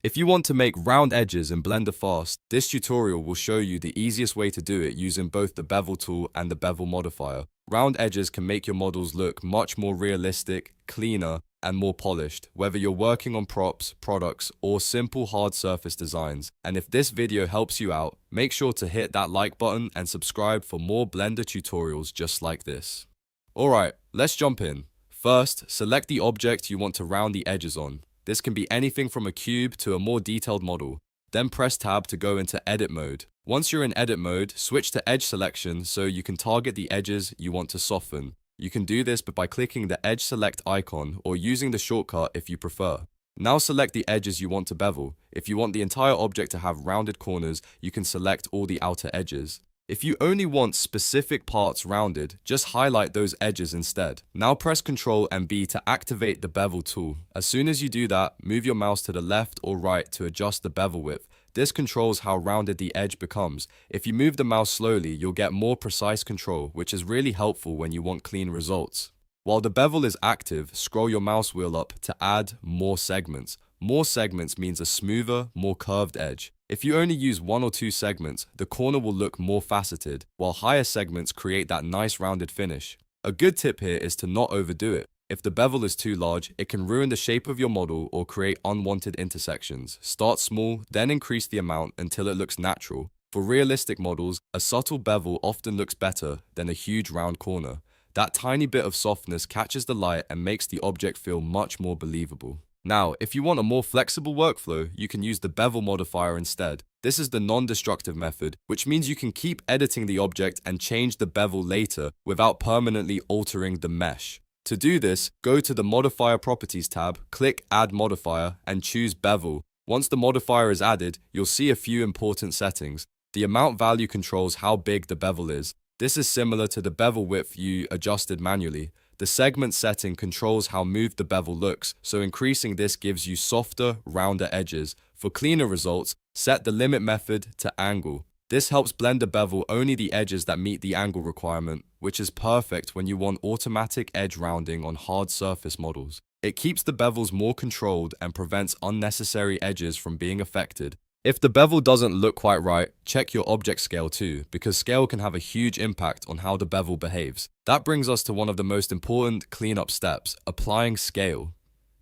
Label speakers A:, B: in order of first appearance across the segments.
A: If you want to make round edges in Blender fast, this tutorial will show you the easiest way to do it using both the Bevel tool and the Bevel modifier. Round edges can make your models look much more realistic, cleaner, and more polished, whether you're working on props, products, or simple hard surface designs. And if this video helps you out, make sure to hit that like button and subscribe for more Blender tutorials just like this. Alright, let's jump in. First, select the object you want to round the edges on. This can be anything from a cube to a more detailed model. Then press Tab to go into Edit mode. Once you're in Edit mode, switch to Edge Selection so you can target the edges you want to soften. You can do this by clicking the Edge Select icon or using the shortcut if you prefer. Now select the edges you want to bevel. If you want the entire object to have rounded corners, you can select all the outer edges. If you only want specific parts rounded, just highlight those edges instead. Now press Ctrl and B to activate the Bevel tool. As soon as you do that, move your mouse to the left or right to adjust the bevel width. This controls how rounded the edge becomes. If you move the mouse slowly, you'll get more precise control, which is really helpful when you want clean results. While the bevel is active, scroll your mouse wheel up to add more segments. More segments means a smoother, more curved edge. If you only use one or two segments, the corner will look more faceted, while higher segments create that nice rounded finish. A good tip here is to not overdo it. If the bevel is too large, it can ruin the shape of your model or create unwanted intersections. Start small, then increase the amount until it looks natural. For realistic models, a subtle bevel often looks better than a huge round corner. That tiny bit of softness catches the light and makes the object feel much more believable. Now, if you want a more flexible workflow, you can use the Bevel modifier instead. This is the non-destructive method, which means you can keep editing the object and change the bevel later without permanently altering the mesh. To do this, go to the Modifier Properties tab, click Add Modifier, and choose Bevel. Once the modifier is added, you'll see a few important settings. The amount value controls how big the bevel is. This is similar to the bevel width you adjusted manually. The segment setting controls how moved the bevel looks, so increasing this gives you softer, rounder edges. For cleaner results, set the limit method to angle. This helps Blender bevel only the edges that meet the angle requirement, which is perfect when you want automatic edge rounding on hard surface models. It keeps the bevels more controlled and prevents unnecessary edges from being affected. If the bevel doesn't look quite right, check your object scale too, because scale can have a huge impact on how the bevel behaves. That brings us to one of the most important cleanup steps, applying scale.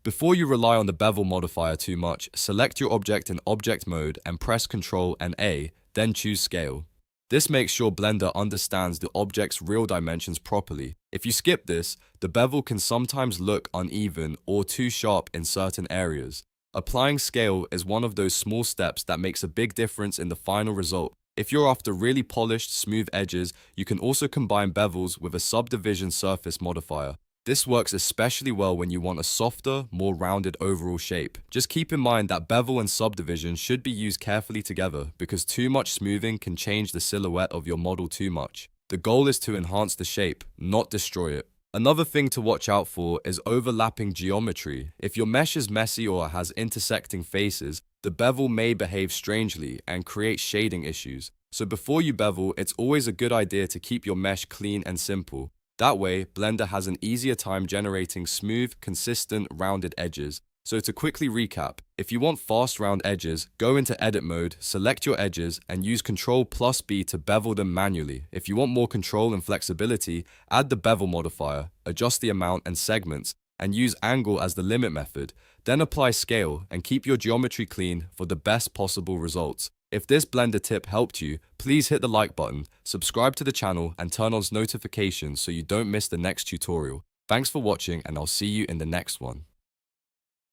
A: Before you rely on the bevel modifier too much, select your object in object mode and press Ctrl and A, then choose scale. This makes sure Blender understands the object's real dimensions properly. If you skip this, the bevel can sometimes look uneven or too sharp in certain areas. Applying scale is one of those small steps that makes a big difference in the final result. If you're after really polished, smooth edges, you can also combine bevels with a subdivision surface modifier. This works especially well when you want a softer, more rounded overall shape. Just keep in mind that bevel and subdivision should be used carefully together because too much smoothing can change the silhouette of your model too much. The goal is to enhance the shape, not destroy it. Another thing to watch out for is overlapping geometry. If your mesh is messy or has intersecting faces, the bevel may behave strangely and create shading issues. So before you bevel, it's always a good idea to keep your mesh clean and simple. That way, Blender has an easier time generating smooth, consistent, rounded edges. So to quickly recap, if you want fast round edges, go into edit mode, select your edges, and use Ctrl+B to bevel them manually. If you want more control and flexibility, add the bevel modifier, adjust the amount and segments, and use angle as the limit method. Then apply scale and keep your geometry clean for the best possible results. If this Blender tip helped you, please hit the like button, subscribe to the channel, and turn on notifications so you don't miss the next tutorial. Thanks for watching, and I'll see you in the next one.